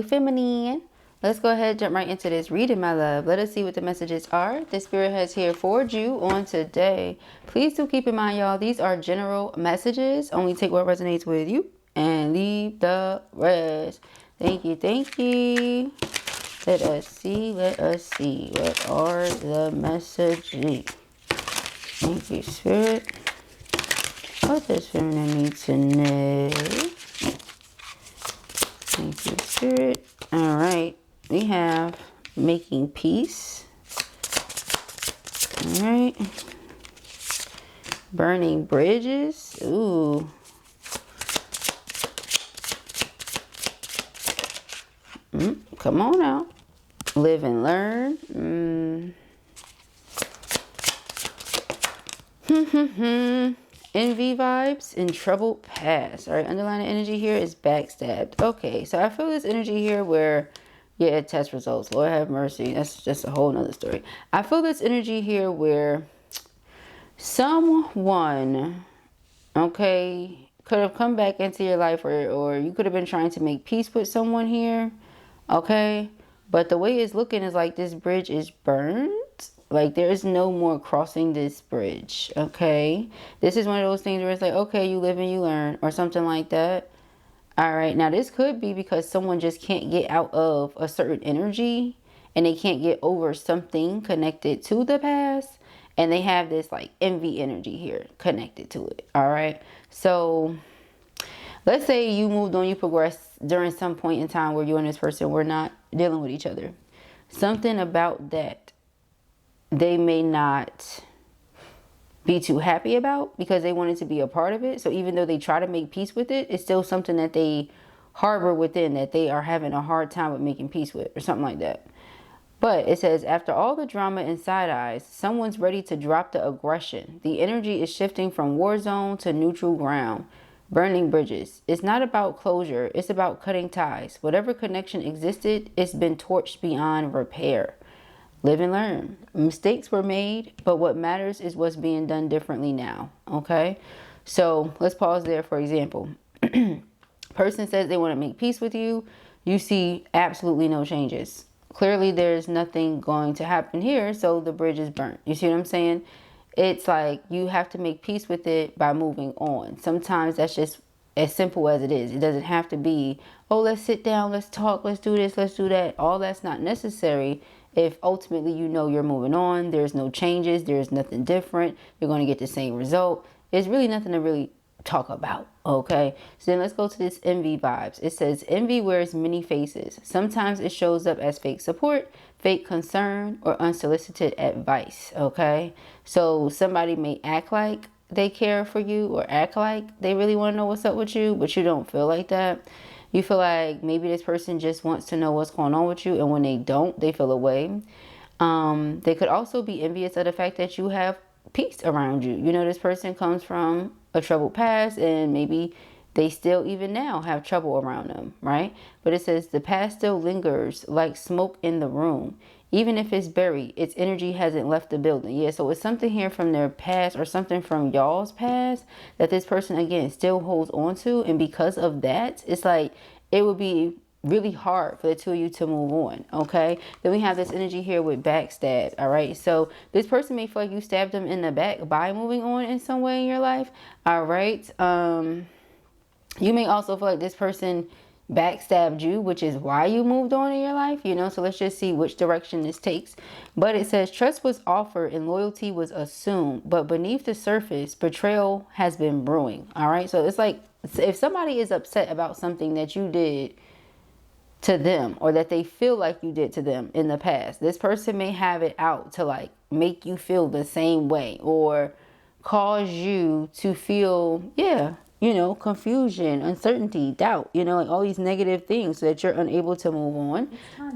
Hey, feminine. Let's go ahead and jump right into this reading, my love. Let us see what the messages are the Spirit has here for you on today. Please do keep in mind, y'all, these are general messages. Only take what resonates with you and leave the rest. Thank you, thank you. Let us see, let us see. What are the messages? Thank you, Spirit. What does feminine need to know? Thank you, Spirit. All right. We have making peace. All right. Burning bridges. Ooh. Come on out. Live and learn. Envy vibes and troubled past. All right, underlying energy here is backstabbed. Okay, so I feel this energy here where, yeah, test results. Lord have mercy. That's just a whole nother story. I feel this energy here where someone, okay, could have come back into your life, or you could have been trying to make peace with someone here, okay? But the way it's looking is like this bridge is burned. Like, there is no more crossing this bridge, okay? This is one of those things where it's like, okay, you live and you learn, or something like that. All right, now this could be because someone just can't get out of a certain energy, and they can't get over something connected to the past, and they have this, like, envy energy here connected to it, all right? So, let's say you moved on, you progressed during some point in time where you and this person were not dealing with each other. Something about that they may not be too happy about because they wanted to be a part of it. So even though they try to make peace with it, it's still something that they harbor within that they are having a hard time with making peace with, or something like that. But it says, after all the drama and side eyes, someone's ready to drop the aggression. The energy is shifting from war zone to neutral ground. Burning bridges. It's not about closure. It's about cutting ties. Whatever connection existed, it's been torched beyond repair. Live and learn. Mistakes were made, but what matters is what's being done differently now. Okay? So let's pause there. For example, person says they want to make peace with you. You see absolutely no changes. Clearly, there's nothing going to happen here, so the bridge is burnt. You see what I'm saying? It's like you have to make peace with it by moving on. Sometimes that's just as simple as it is. It doesn't have to be, oh, let's sit down, let's talk, let's do this, let's do that. All that's not necessary. If ultimately you know you're moving on, there's no changes, there's nothing different, you're going to get the same result. There's really nothing to really talk about, okay? So then let's go to this envy vibes. It says, envy wears many faces. Sometimes it shows up as fake support, fake concern, or unsolicited advice, okay? So somebody may act like they care for you or act like they really want to know what's up with you, but you don't feel like that. You feel like maybe this person just wants to know what's going on with you, and when they don't, they feel away. They could also be envious of the fact that you have peace around you. You know, this person comes from a troubled past, and maybe they still even now have trouble around them, right? But it says the past still lingers like smoke in the room. Even if it's buried, its energy hasn't left the building. Yeah, so it's something here from their past or something from y'all's past that this person, again, still holds on to. And because of that, it's like it would be really hard for the two of you to move on, okay? Then we have this energy here with backstab, all right? So this person may feel like you stabbed them in the back by moving on in some way in your life, all right? You may also feel like this person backstabbed you, which is why you moved on in your life, you know? So let's just see which direction this takes. But it says trust was offered and loyalty was assumed, but beneath the surface, betrayal has been brewing, all right? So it's like if somebody is upset about something that you did to them, or that they feel like you did to them in the past, this person may have it out to like make you feel the same way, or cause you to feel, yeah, you know, confusion, uncertainty, doubt, you know, like all these negative things so that you're unable to move on.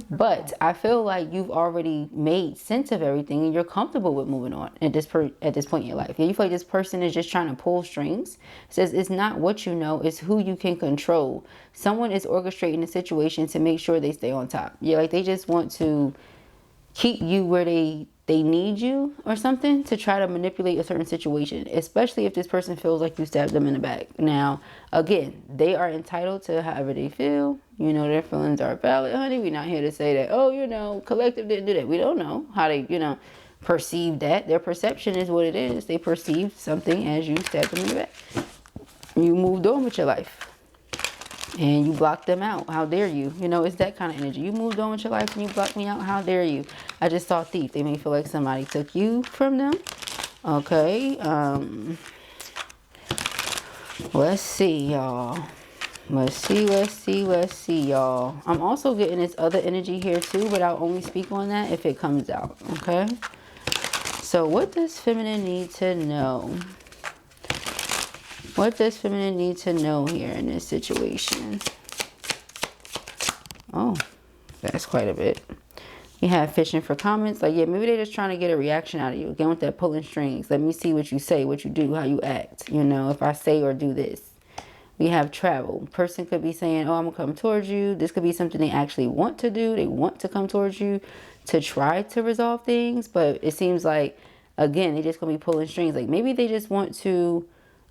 But I feel like you've already made sense of everything and you're comfortable with moving on at this point in your life. Yeah, you feel like this person is just trying to pull strings. It says it's not what you know, it's who you can control. Someone is orchestrating the situation to make sure they stay on top. Yeah, like they just want to keep you where they need you or something, to try to manipulate a certain situation, especially if this person feels like you stabbed them in the back. Now, again, they are entitled to however they feel. You know, their feelings are valid, honey. We're not here to say that, oh, you know, collective didn't do that. We don't know how they, you know, perceive that. Their perception is what it is. They perceived something as you stabbed them in the back. You moved on with your life. And you blocked them out. How dare you? You know, it's that kind of energy. You moved on with your life and you blocked me out. How dare you? I just saw thief. They may feel like somebody took you from them. Okay. Let's see, y'all. Let's see, y'all. I'm also getting this other energy here too, but I'll only speak on that if it comes out. Okay. So what does feminine need to know? What does feminine need to know here in this situation? Oh, that's quite a bit. You have fishing for comments. Like, yeah, maybe they're just trying to get a reaction out of you. Again, with that pulling strings. Let me see what you say, what you do, how you act. You know, if I say or do this. We have travel. Person could be saying, oh, I'm going to come towards you. This could be something they actually want to do. They want to come towards you to try to resolve things. But it seems like, again, they're just going to be pulling strings. Like, maybe they just want to...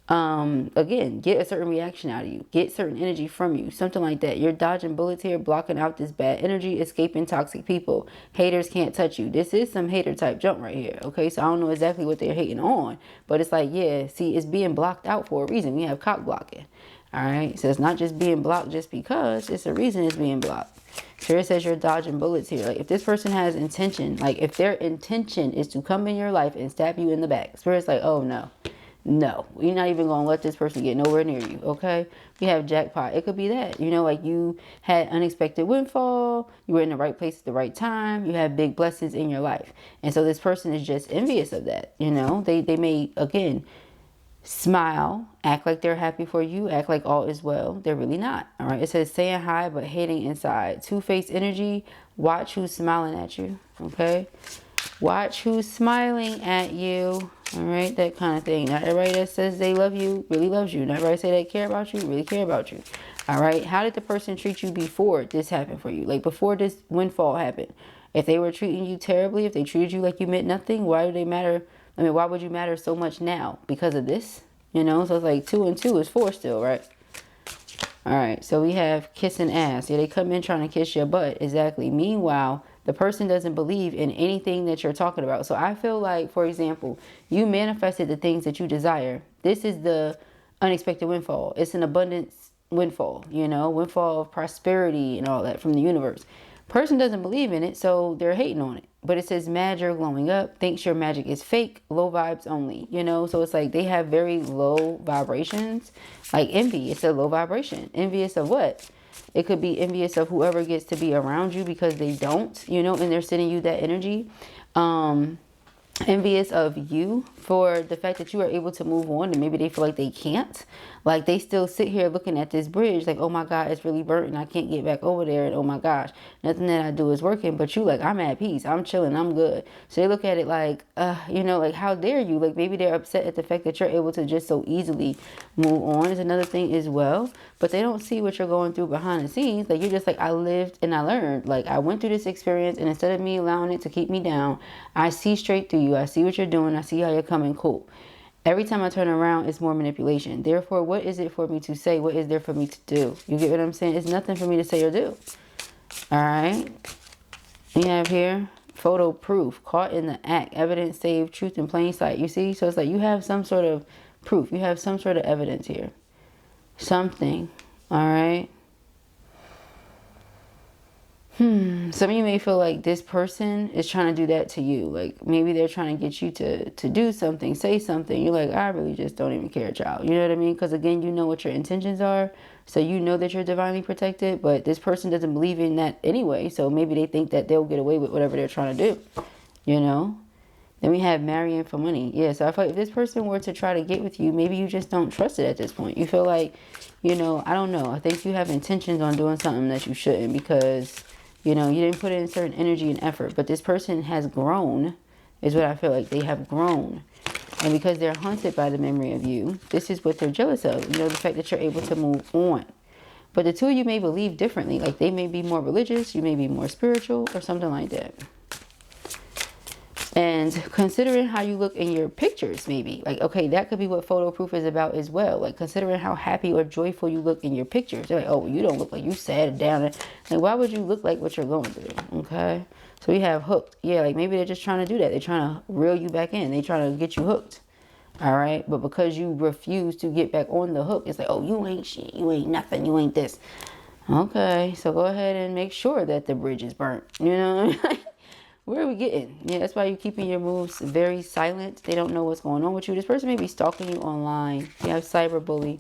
again, get a certain reaction out of you, get certain energy from you, something like that. You're dodging bullets here, blocking out this bad energy, escaping toxic people. Haters can't touch you. This is some hater type jump right here. Okay, so I don't know exactly what they're hating on, but it's like, yeah, see, it's being blocked out for a reason. We have cock blocking. All right, so it's not just being blocked just because, it's a reason it's being blocked. Sure, it says you're dodging bullets here. Like, if this person has intention, like if their intention is to come in your life and stab you in the back, Spirit's like, oh no. No, you're not even going to let this person get nowhere near you, okay? We have jackpot. It could be that, you know, like you had unexpected windfall. You were in the right place at the right time. You have big blessings in your life. And so this person is just envious of that, you know? They may, again, smile, act like they're happy for you, act like all is well. They're really not, all right? It says saying hi but hating inside. Two-faced energy. Watch who's smiling at you, okay? Watch who's smiling at you. All right, that kind of thing. Not everybody that says they love you really loves you. Not everybody say they care about you really care about you. All right, how did the person treat you before this happened for you? Like before this windfall happened. If they were treating you terribly, if they treated you like you meant nothing, why do they matter? I mean, why would you matter so much now? Because of this? You know, so it's like 2 and 2 is 4 still, right? All right, so we have kissing ass. Yeah, they come in trying to kiss your butt. Exactly. Meanwhile, the person doesn't believe in anything that you're talking about. So I feel like, for example, you manifested the things that you desire. This is the unexpected windfall. It's an abundance windfall, you know, windfall of prosperity and all that from the universe. Person doesn't believe in it, so they're hating on it. But it says mad you're glowing up, thinks your magic is fake, low vibes only, you know. So it's like they have very low vibrations. Like envy, it's a low vibration. Envious of what? It could be envious of whoever gets to be around you because they don't, you know, and they're sending you that energy. Envious of you for the fact that you are able to move on, and maybe they feel like they can't. Like they still sit here looking at this bridge like, oh my God, it's really burnt and I can't get back over there, and oh my gosh, nothing that I do is working. But you like, I'm at peace, I'm chilling, I'm good. So they look at it like, you know, like how dare you? Like maybe they're upset at the fact that you're able to just so easily move on is another thing as well. But they don't see what you're going through behind the scenes. Like you're just like, I lived and I learned. Like I went through this experience, and instead of me allowing it to keep me down, I see straight through you. I see what you're doing. I see how you're coming. Cool. Every time I turn around, it's more manipulation. Therefore, what is it for me to say? What is there for me to do? You get what I'm saying? It's nothing for me to say or do. All right. We have here photo proof, caught in the act, evidence saved, truth in plain sight. You see? So it's like you have some sort of proof. You have some sort of evidence here. Something. All right. Some of you may feel like this person is trying to do that to you. Like maybe they're trying to get you to do something, say something. You're like, I really just don't even care, child. You know what I mean? Because again, you know what your intentions are. So you know that you're divinely protected, but this person doesn't believe in that anyway. So maybe they think that they'll get away with whatever they're trying to do, you know? Then we have marrying for money. Yeah, so I feel like if this person were to try to get with you, maybe you just don't trust it at this point. You feel like, you know, I don't know. I think you have intentions on doing something that you shouldn't because... you know, you didn't put in certain energy and effort, but this person has grown, is what I feel like. They have grown. And because they're haunted by the memory of you, this is what they're jealous of. You know, the fact that you're able to move on. But the two of you may believe differently. Like they may be more religious, you may be more spiritual or something like that. And considering how you look in your pictures, maybe like, okay, that could be what photo proof is about as well. Like considering how happy or joyful you look in your pictures. They're like, oh, you don't look like you sad and down. Like, why would you look like what you're going through? Okay. So we have hooked. Yeah, like maybe they're just trying to do that. They're trying to reel you back in. They're trying to get you hooked. All right. But because you refuse to get back on the hook, it's like, oh, you ain't shit. You ain't nothing. You ain't this. Okay. So go ahead and make sure that the bridge is burnt. You know what I mean? Where are we getting? Yeah, that's why you're keeping your moves very silent. They don't know what's going on with you. This person may be stalking you online. You have cyberbully.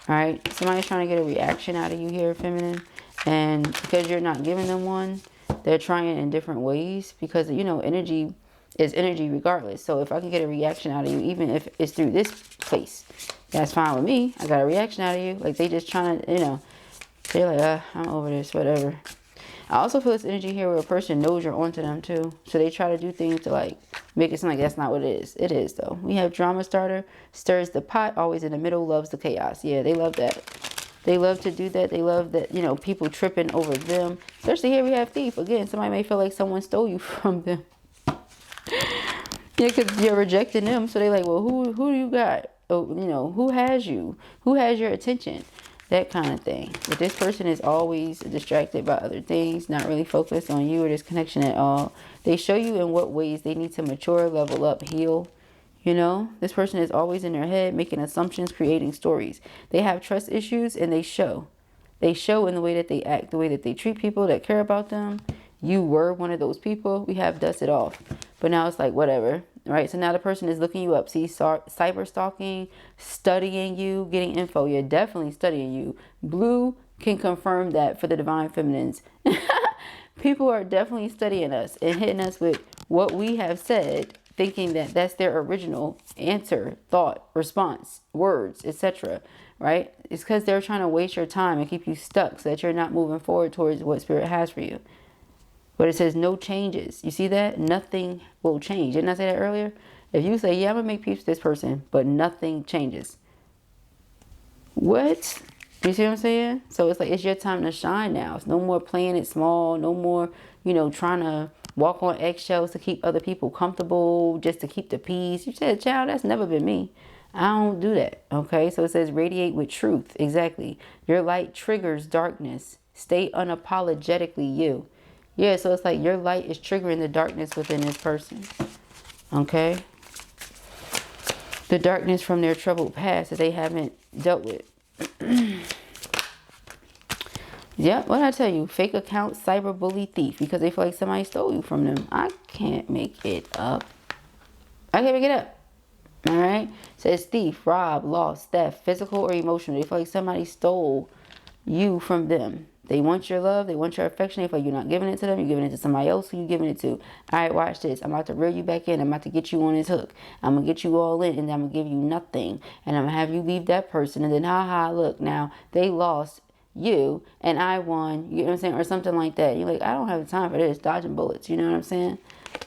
All right. Somebody's trying to get a reaction out of you here, feminine. And because you're not giving them one, they're trying in different ways. Because, you know, energy is energy regardless. So if I can get a reaction out of you, even if it's through this place, that's fine with me. I got a reaction out of you. Like they just trying to, you know, they're like, I'm over this, whatever. I also feel this energy here where a person knows you're onto them too. So they try to do things to like make it seem like that's not what it is. It is though. We have drama starter, stirs the pot, always in the middle, loves the chaos. Yeah, they love that. They love to do that. They love that, you know, people tripping over them. Especially here we have thief. Again, somebody may feel like someone stole you from them. Yeah, because you're rejecting them. So they like, well, who do you got? Oh, you know, who has you? Who has your attention? That kind of thing. But this person is always distracted by other things, not really focused on you or this connection at all. They show you in what ways they need to mature, level up, heal. You know, this person is always in their head, making assumptions, creating stories. They have trust issues and they show. They show in the way that they act, the way that they treat people that care about them. You were one of those people. We have dusted off. But now it's like, whatever. Right? So now the person is looking you up. See, cyber stalking, studying you, getting info. You're definitely studying you. Blue can confirm that for the divine feminines. People are definitely studying us and hitting us with what we have said, thinking that that's their original answer, thought, response, words, etc. Right? It's because they're trying to waste your time and keep you stuck so that you're not moving forward towards what Spirit has for you. But it says no changes. You see that? Nothing will change. Didn't I say that earlier? If you say, yeah, I'm going to make peace with this person, but nothing changes. What? You see what I'm saying? So it's like, it's your time to shine now. It's no more playing it small. No more, you know, trying to walk on eggshells to keep other people comfortable, just to keep the peace. You said, child, that's never been me. I don't do that. Okay. So it says radiate with truth. Exactly. Your light triggers darkness. Stay unapologetically you. Yeah, so it's like your light is triggering the darkness within this person. Okay? The darkness from their troubled past that they haven't dealt with. Yeah, what did I tell you? Fake account, cyberbully, thief. Because they feel like somebody stole you from them. I can't make it up. I can't make it up. Alright? Says thief, rob, lost, theft, physical or emotional. They feel like somebody stole you from them. They want your love. They want your affection. They feel like you're not giving it to them. You're giving it to somebody else who you're giving it to. All right, watch this. I'm about to reel you back in. I'm about to get you on this hook. I'm going to get you all in, and then I'm going to give you nothing. And I'm going to have you leave that person. And then, look, now they lost you, and I won. You know what I'm saying? Or something like that. You're like, I don't have time for this. Dodging bullets. You know what I'm saying?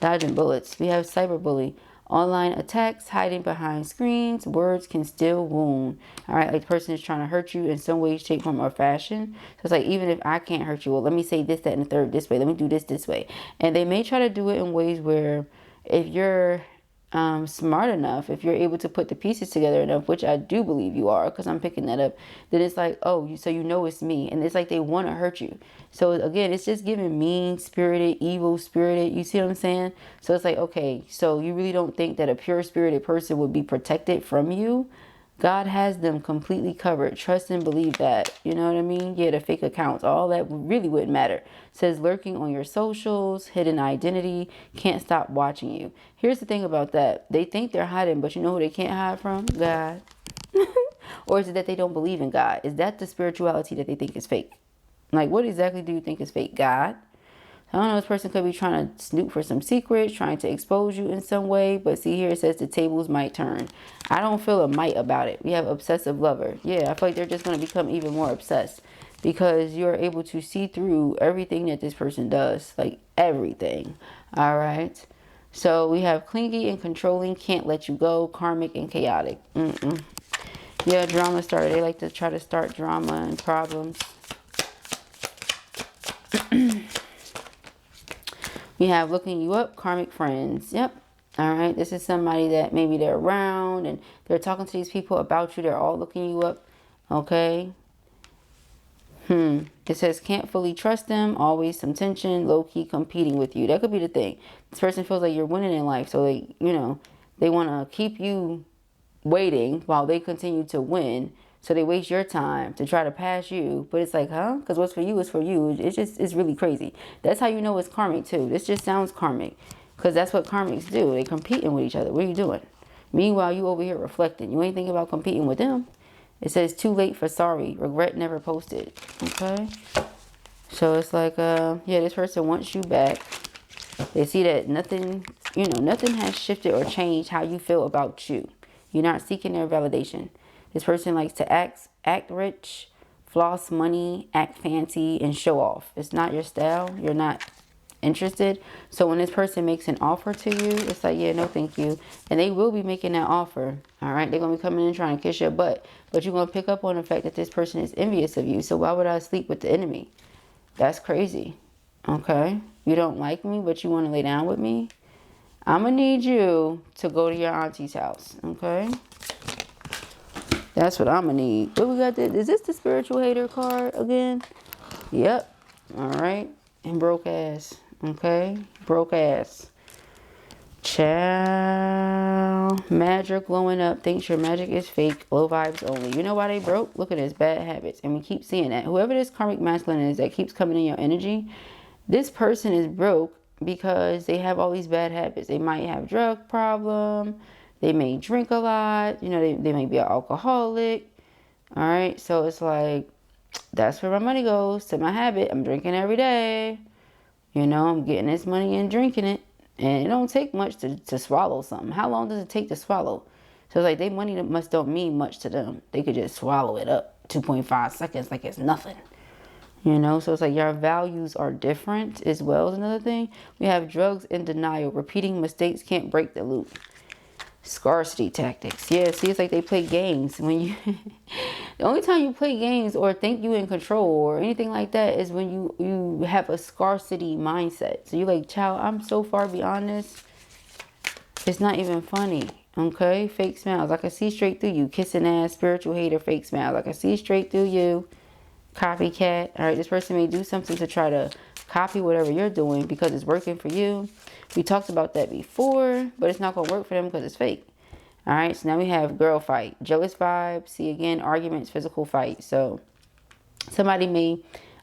Dodging bullets. We have cyberbully. Online attacks, hiding behind screens, words can still wound. All right, like the person is trying to hurt you in some way, shape, form, or fashion. So it's like, even if I can't hurt you, well, let me say this, that, and the third this way. Let me do this way. And they may try to do it in ways where if you're smart enough, if you're able to put the pieces together enough, which I do believe you are, because I'm picking that up, then it's like, oh, so you know it's me. And it's like they want to hurt you. So again, it's just giving mean-spirited, evil-spirited. You see what I'm saying? So it's like, okay, so you really don't think that a pure-spirited person would be protected from you? God has them completely covered. Trust and believe that. You know what I mean? Yeah, the fake accounts, all that really wouldn't matter. It says lurking on your socials, hidden identity, can't stop watching you. Here's the thing about that. They think they're hiding, but you know who they can't hide from? God. Or is it that they don't believe in God? Is that the spirituality that they think is fake? Like, what exactly do you think is fake? God? I don't know, this person could be trying to snoop for some secrets, trying to expose you in some way. But see here, it says the tables might turn. I don't feel a might about it. We have obsessive lover. Yeah, I feel like they're just going to become even more obsessed. Because you're able to see through everything that this person does. Like, everything. All right. So we have clingy and controlling, can't let you go, karmic and chaotic. Yeah, drama starter. They like to try to start drama and problems. We have looking you up, karmic friends. Yep. All right. This is somebody that maybe they're around and they're talking to these people about you. They're all looking you up. Okay. It says can't fully trust them. Always some tension, low-key competing with you. That could be the thing. This person feels like you're winning in life. So they, you know, they want to keep you waiting while they continue to win. So they waste your time to try to pass you. But it's like, huh? Because what's for you is for you. It's really crazy. That's how you know it's karmic too. This just sounds karmic. Because that's what karmics do. They competing with each other. What are you doing? Meanwhile, you over here reflecting. You ain't thinking about competing with them. It says too late for sorry. Regret never posted. Okay. So it's like, yeah, this person wants you back. They see that nothing, you know, nothing has shifted or changed how you feel about you. You're not seeking their validation. This person likes to act rich, floss money, act fancy, and show off. It's not your style. You're not interested. So when this person makes an offer to you, it's like, yeah, no thank you. And they will be making that offer. All right. They're going to be coming in trying to kiss your butt. But you're going to pick up on the fact that this person is envious of you. So why would I sleep with the enemy? That's crazy. Okay. You don't like me, but you want to lay down with me? I'm going to need you to go to your auntie's house. Okay. That's what I'm going to need. What we got there? Is this the spiritual hater card again? Yep. All right. And broke ass. Okay. Broke ass. Child. Magic glowing up. Thinks your magic is fake. Low vibes only. You know why they broke? Look at this. Bad habits. And we keep seeing that. Whoever this karmic masculine is that keeps coming in your energy, this person is broke because they have all these bad habits. They might have drug problem. They may drink a lot. You know, they may be an alcoholic. All right. So it's like, that's where my money goes, to my habit. I'm drinking every day. You know, I'm getting this money and drinking it. And it don't take much to swallow something. How long does it take to swallow? So it's like their money don't mean much to them. They could just swallow it up 2.5 seconds like it's nothing. You know, so it's like your values are different as well as another thing. We have drugs and denial. Repeating mistakes can't break the loop. Scarcity tactics. Yeah, see, it's like they play games. When you the only time you play games or think you in control or anything like that is when you have a scarcity mindset. So you're like, child, I'm so far beyond this. It's not even funny. Okay, fake smiles. I can see straight through you. Kissing ass, spiritual hater, fake smiles. I can see straight through you. Copycat. All right, this person may do something to try to copy whatever you're doing because it's working for you. We talked about that before, but it's not going to work for them because it's fake. All right, so now we have girl fight, jealous vibes. See, again, arguments, physical fight. So somebody may,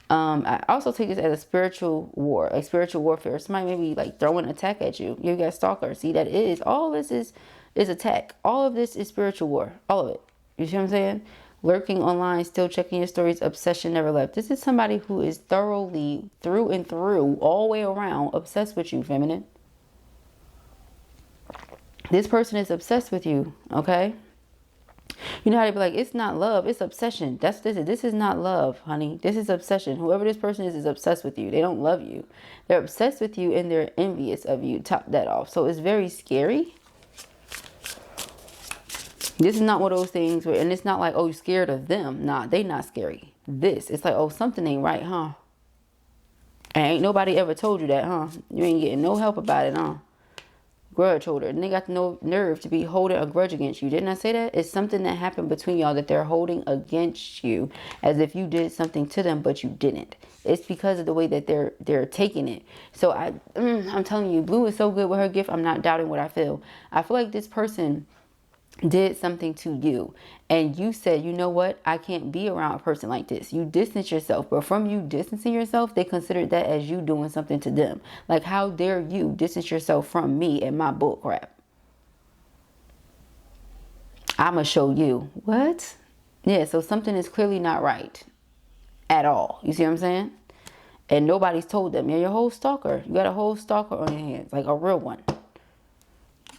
I also take this as a spiritual war, like spiritual warfare. Somebody may be like throwing an attack at you. You got stalker. See, that is, all this is attack. All of this is spiritual war. All of it. You see what I'm saying? Lurking online, still checking your stories, obsession never left. This is somebody who is thoroughly, through and through, all the way around, obsessed with you, feminine. This person is obsessed with you, okay? You know how they be like, it's not love, it's obsession. That's this. This is not love, honey. This is obsession. Whoever this person is obsessed with you. They don't love you. They're obsessed with you and they're envious of you. Top that off. So it's very scary. This is not one of those things where, and it's not like, oh, you're scared of them. Nah, they not scary. It's like, oh, something ain't right, huh? And ain't nobody ever told you that, huh? You ain't getting no help about it, huh? Grudge holder. And they got no nerve to be holding a grudge against you. Didn't I say that? It's something that happened between y'all that they're holding against you as if you did something to them, but you didn't. It's because of the way that they're taking it. So I'm telling you, Blue is so good with her gift. I'm not doubting what I feel. I feel like this person did something to you and you said, you know what, I can't be around a person like this. You distance yourself, but from you distancing yourself, they considered that as you doing something to them. Like, how dare you distance yourself from me and my bull crap? I'ma show you. What? Yeah, so something is clearly not right at all. You see what I'm saying? And nobody's told them. You're your whole stalker. You got a whole stalker on your hands, like a real one.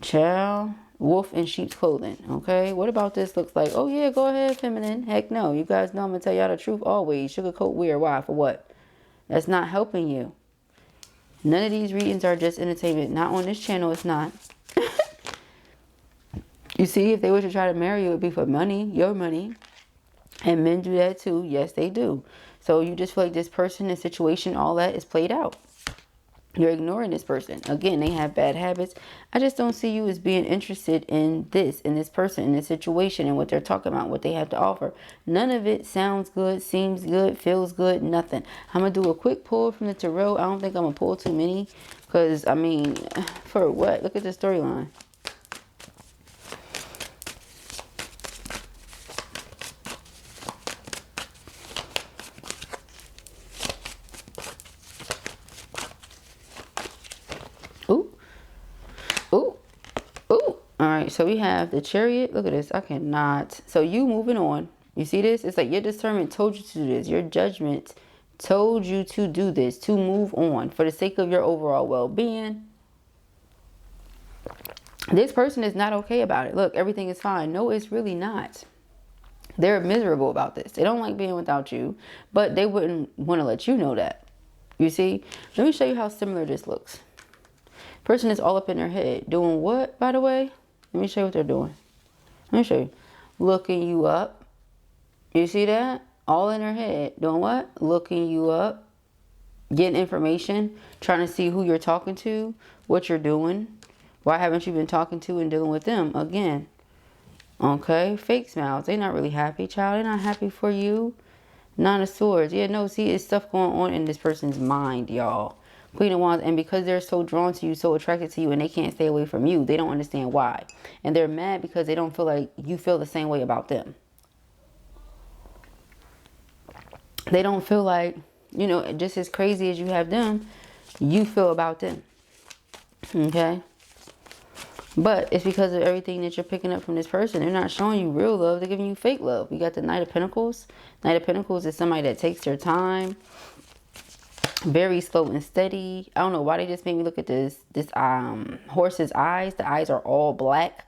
Child. Wolf in sheep's clothing. Okay, what about this looks like? Oh yeah, go ahead, feminine. Heck no. You guys know I'm gonna tell y'all the truth always. Sugarcoat weird. Why? For what? That's not helping you. None of these readings are just entertainment. Not on this channel. It's not. You see, if they were to try to marry you, it would be for money, your money. And men do that too. Yes, they do. So you just feel like this person, this situation, all that is played out. You're ignoring this person. Again, they have bad habits. I just don't see you as being interested in this person, in this situation, and what they're talking about, what they have to offer. None of it sounds good, seems good, feels good, nothing. I'm going to do a quick pull from the tarot. I don't think I'm going to pull too many because, I mean, for what? Look at the storyline. Ooh. Ooh. Ooh. All right. So we have the Chariot. Look at this. I cannot. So you moving on. You see this? It's like your discernment told you to do this. Your judgment told you to do this, to move on for the sake of your overall well-being. This person is not okay about it. Look, everything is fine. No, it's really not. They're miserable about this. They don't like being without you, but they wouldn't want to let you know that. You see? Let me show you how similar this looks. Person is all up in their head. Doing what, by the way? Let me show you what they're doing. Let me show you. Looking you up. You see that? All in their head. Doing what? Looking you up. Getting information. Trying to see who you're talking to. What you're doing. Why haven't you been talking to and dealing with them? Again. Okay. Fake smiles. They're not really happy, child. They're not happy for you. Nine of Swords. Yeah, no, see, it's stuff going on in this person's mind, y'all. Queen of Wands. And because they're so drawn to you, so attracted to you, and they can't stay away from you, they don't understand why. And they're mad because they don't feel like you feel the same way about them. They don't feel like, you know, just as crazy as you have them, you feel about them. Okay? But it's because of everything that you're picking up from this person. They're not showing you real love. They're giving you fake love. We got the Knight of Pentacles. Knight of Pentacles is somebody that takes their time. Very slow and steady. I don't know why they just made me look at this horse's eyes. The eyes are all black.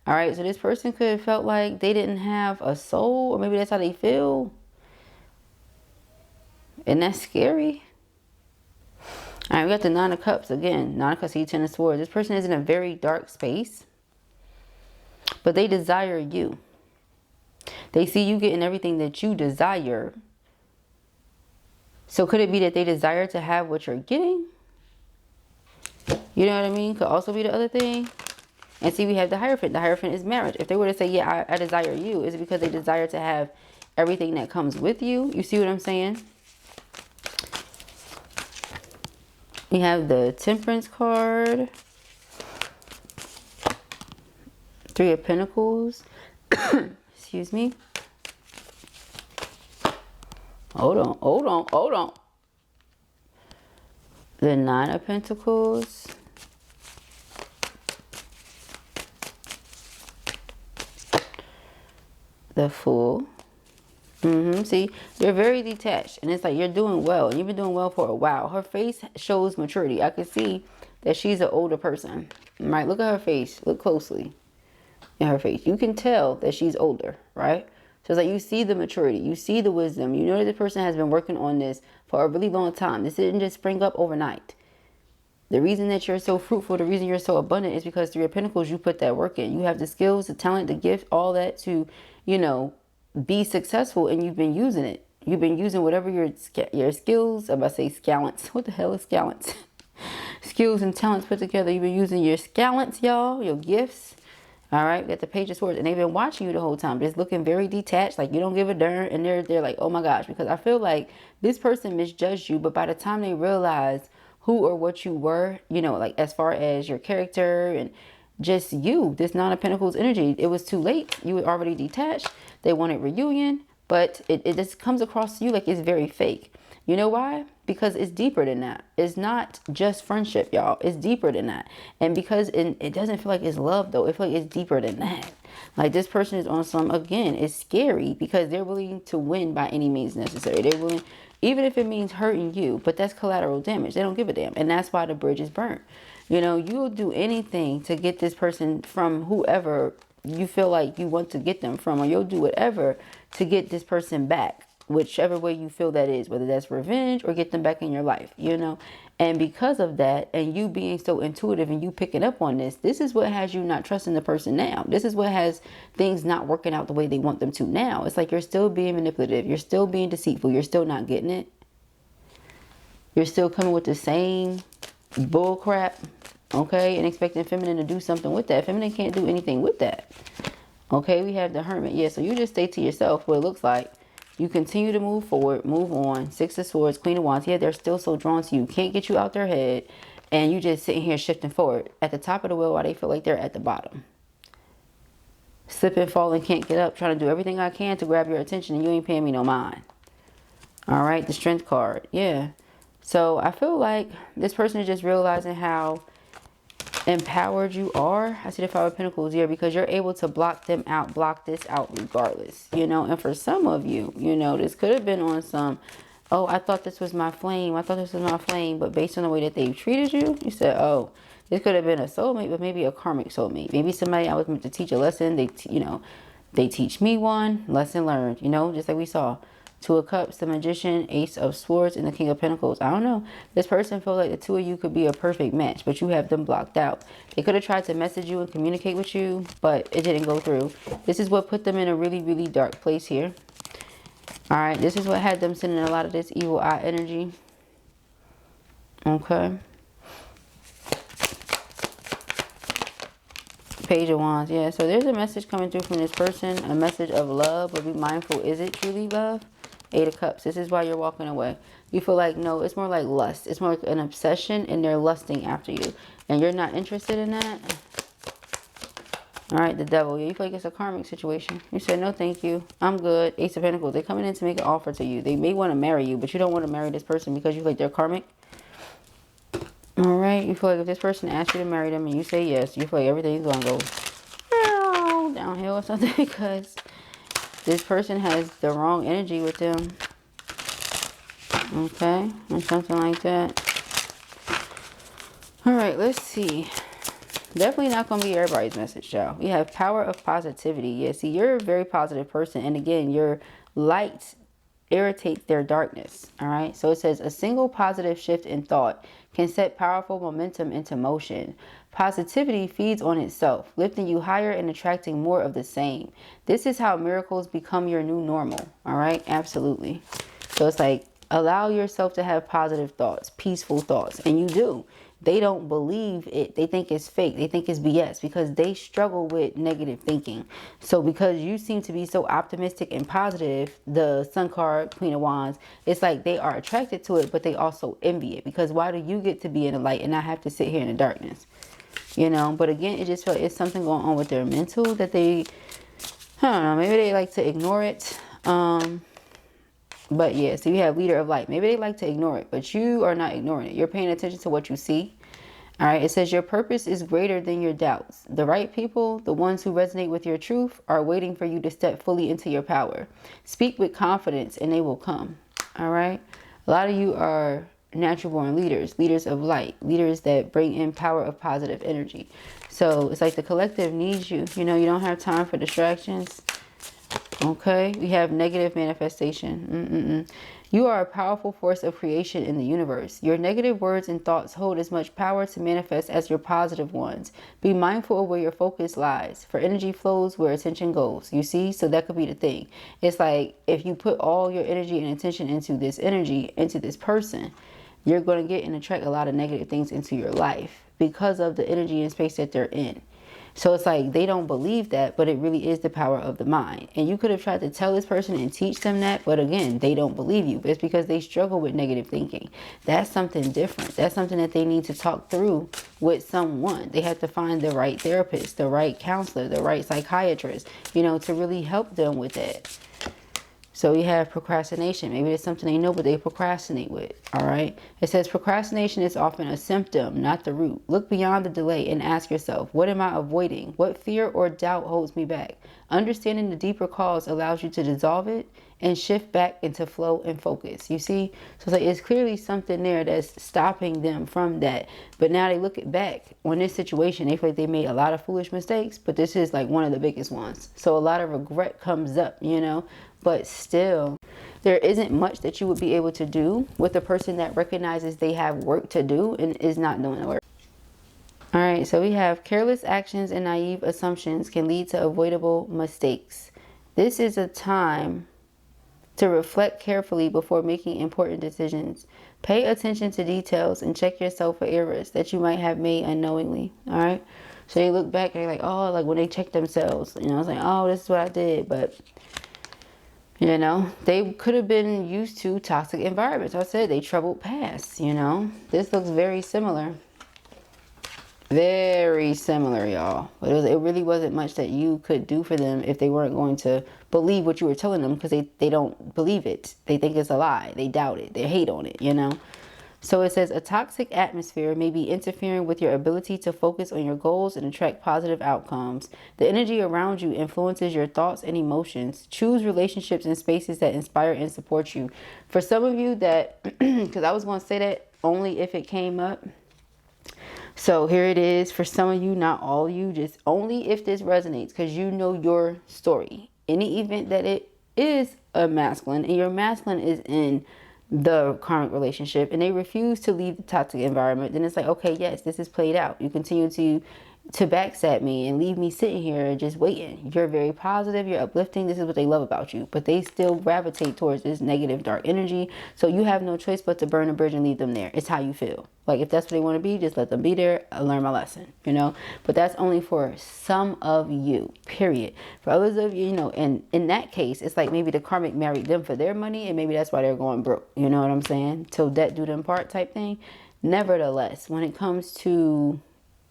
All right. So this person could have felt like they didn't have a soul. Or maybe that's how they feel. And that's scary. All right, we got the Nine of Cups again. Nine of Cups, Ten of Swords. This person is in a very dark space, but they desire you. They see you getting everything that you desire. So could it be that they desire to have what you're getting? You know what I mean? Could also be the other thing. And see, we have the Hierophant. The Hierophant is marriage. If they were to say, yeah, I desire you, is it because they desire to have everything that comes with you? You see what I'm saying? We have the Temperance card. Three of Pentacles. Excuse me. Hold on, hold on, hold on. The Nine of Pentacles. The Fool. See, you're very detached, and it's like you're doing well, and you've been doing well for a while. Her face shows maturity. I can see that she's an older person. Right? Look at her face. Look closely in her face. You can tell that she's older, right? So it's like you see the maturity, you see the wisdom. You know that this person has been working on this for a really long time. This didn't just spring up overnight. The reason that you're so fruitful, the reason you're so abundant is because Three of Pentacles, you put that work in. You have the skills, the talent, the gift, all that to, you know, be successful, and you've been using it. You've been using whatever your skills, I'm about to say scalents. What the hell is scalents? Skills and talents put together. You've been using your scalents, y'all, your gifts. All right, got the Page of Swords, and they've been watching you the whole time, just looking very detached, like you don't give a darn, and they're like, oh my gosh, because I feel like this person misjudged you, but by the time they realize who or what you were, you know, like as far as your character and just you, this Nine of Pentacles energy, it was too late. You were already detached. They wanted reunion, but it just comes across to you like it's very fake. You know why? Because it's deeper than that. It's not just friendship, y'all. It's deeper than that. And because it doesn't feel like it's love, though. It feels like it's deeper than that. Like this person is on some, again, it's scary because they're willing to win by any means necessary. They're willing, even if it means hurting you, but that's collateral damage. They don't give a damn. And that's why the bridge is burnt. You know, you'll do anything to get this person from whoever you feel like you want to get them from, or you'll do whatever to get this person back, whichever way you feel that is, whether that's revenge or get them back in your life, you know. And because of that, and you being so intuitive and you picking up on this is what has you not trusting the person now. This is what has things not working out the way they want them to now. It's like you're still being manipulative. You're still being deceitful. You're still not getting it. You're still coming with the same bull crap, okay, and expecting feminine to do something with that. Feminine can't do anything with that. Okay, we have the Hermit. Yeah, so you just stay to yourself. What it looks like, you continue to move forward, move on. Six of Swords, Queen of Wands. Yeah, they're still so drawn to you. Can't get you out their head. And you just sitting here shifting forward at the top of the wheel while they feel like they're at the bottom. Slipping, falling, can't get up. Trying to do everything I can to grab your attention and you ain't paying me no mind. All right, the Strength card. Yeah. So I feel like this person is just realizing how empowered you are. I see the Five of Pentacles here because you're able to block them out, block this out regardless, you know. And for some of you, you know, this could have been on some, oh, I thought this was my flame, I thought this was my flame, but based on the way that they've treated you, you said, oh, this could have been a soulmate, but maybe a karmic soulmate, maybe somebody I was meant to teach a lesson. They you know, they teach me one lesson learned, you know, just like we saw. Two of Cups, the Magician, Ace of Swords, and the King of Pentacles. I don't know. This person feels like the two of you could be a perfect match, but you have them blocked out. They could have tried to message you and communicate with you, but it didn't go through. This is what put them in a really, really dark place here. All right, this is what had them sending a lot of this evil eye energy. Okay. Page of Wands. Yeah, so there's a message coming through from this person, a message of love, but be mindful, is it truly love? Eight of Cups. This is why you're walking away. You feel like, no, it's more like lust. It's more like an obsession and they're lusting after you. And you're not interested in that. All right, the Devil. Yeah, you feel like it's a karmic situation. You said, no, thank you. I'm good. Ace of Pentacles. They're coming in to make an offer to you. They may want to marry you, but you don't want to marry this person because you feel like they're karmic. All right, you feel like if this person asks you to marry them and you say yes, you feel like everything's going to go downhill or something because this person has the wrong energy with them. Okay, or something like that. All right, let's see. Definitely not going to be everybody's message, y'all. We have Power of Positivity. Yeah, see, you're a very positive person. And again, your light irritates their darkness. All right, so it says a single positive shift in thought can set powerful momentum into motion. Positivity feeds on itself, lifting you higher and attracting more of the same. This is how miracles become your new normal. All right, absolutely. So it's like, allow yourself to have positive thoughts, peaceful thoughts, and you do. They don't believe it. They think it's fake. They think it's BS because they struggle with negative thinking. So because you seem to be so optimistic and positive, the Sun card, Queen of Wands, it's like they are attracted to it, but they also envy it because why do you get to be in the light and not have to sit here in the darkness? You know, but again, it just feels it's something going on with their mental that they, I don't know, maybe they like to ignore it. But yeah, so you have Leader of Light. Maybe they like to ignore it, but you are not ignoring it. You're paying attention to what you see. All right, it says your purpose is greater than your doubts. The right people, the ones who resonate with your truth, are waiting for you to step fully into your power. Speak with confidence and they will come. All right, a lot of you are natural born leaders, leaders of light, leaders that bring in power of positive energy. So it's like the collective needs you. You know, you don't have time for distractions. Okay, we have negative manifestation. You are a powerful force of creation in the universe. Your negative words and thoughts hold as much power to manifest as your positive ones. Be mindful of where your focus lies, for energy flows where attention goes. You see, so that could be the thing. It's like if you put all your energy and attention into this energy, into this person, you're going to get and attract a lot of negative things into your life because of the energy and space that they're in. So it's like they don't believe that, but it really is the power of the mind. And you could have tried to tell this person and teach them that, but again, they don't believe you. It's because they struggle with negative thinking. That's something different. That's something that they need to talk through with someone. They have to find the right therapist, the right counselor, the right psychiatrist, you know, to really help them with that. So we have procrastination. Maybe it's something they know, but they procrastinate with. All right. It says procrastination is often a symptom, not the root. Look beyond the delay and ask yourself, what am I avoiding? What fear or doubt holds me back? Understanding the deeper cause allows you to dissolve it and shift back into flow and focus. You see? So it's like it's clearly something there that's stopping them from that. But now they look back on this situation. They feel like they made a lot of foolish mistakes, but this is like one of the biggest ones. So a lot of regret comes up, you know. But still, there isn't much that you would be able to do with a person that recognizes they have work to do and is not doing the work. All right, so we have careless actions and naive assumptions can lead to avoidable mistakes. This is a time to reflect carefully before making important decisions. Pay attention to details and check yourself for errors that you might have made unknowingly. All right. So they look back and they're like, oh, like when they check themselves, you know, it's like, oh, this is what I did. But, you know, they could have been used to toxic environments. I said they troubled past, you know. This looks very similar. Very similar, y'all. But it really wasn't much that you could do for them if they weren't going to believe what you were telling them, because they don't believe it. They think it's a lie. They doubt it. They hate on it, you know. So it says a toxic atmosphere may be interfering with your ability to focus on your goals and attract positive outcomes. The energy around you influences your thoughts and emotions. Choose relationships and spaces that inspire and support you. For some of you that, because I was going to say that only if it came up. So here it is for some of you, not all of you, just only if this resonates, because you know your story. Any event that it is a masculine and your masculine is in the karmic relationship and they refuse to leave the toxic environment, then it's like, okay, yes, this is played out. You continue to backstab me and leave me sitting here just waiting. You're very positive, you're uplifting, this is what they love about you, but they still gravitate towards this negative dark energy. So you have no choice but to burn a bridge and leave them there. It's how you feel. Like, if that's what they want to be, just let them be there. I learn my lesson, you know. But that's only for some of you, period. For others of you, you know, and in that case, it's like maybe the karmic married them for their money and maybe that's why they're going broke, you know what I'm saying, till death do them part type thing. Nevertheless, when it comes to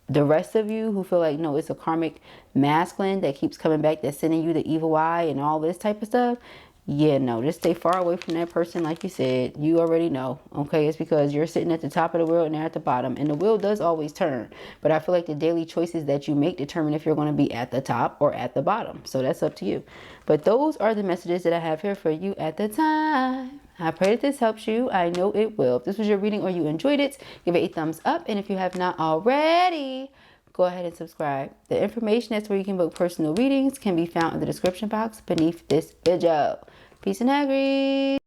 the rest of you who feel like, no, it's a karmic masculine that keeps coming back, that's sending you the evil eye and all this type of stuff, yeah, no, just stay far away from that person. Like you said, you already know, okay? It's because you're sitting at the top of the wheel and they're at the bottom, and the wheel does always turn, but I feel like the daily choices that you make determine if you're going to be at the top or at the bottom. So that's up to you. But those are the messages that I have here for you at the time. I pray that this helps you. I know it will. If this was your reading or you enjoyed it, give it a thumbs up. And if you have not already, go ahead and subscribe. The information that's where you can book personal readings can be found in the description box beneath this video. Peace and agrees.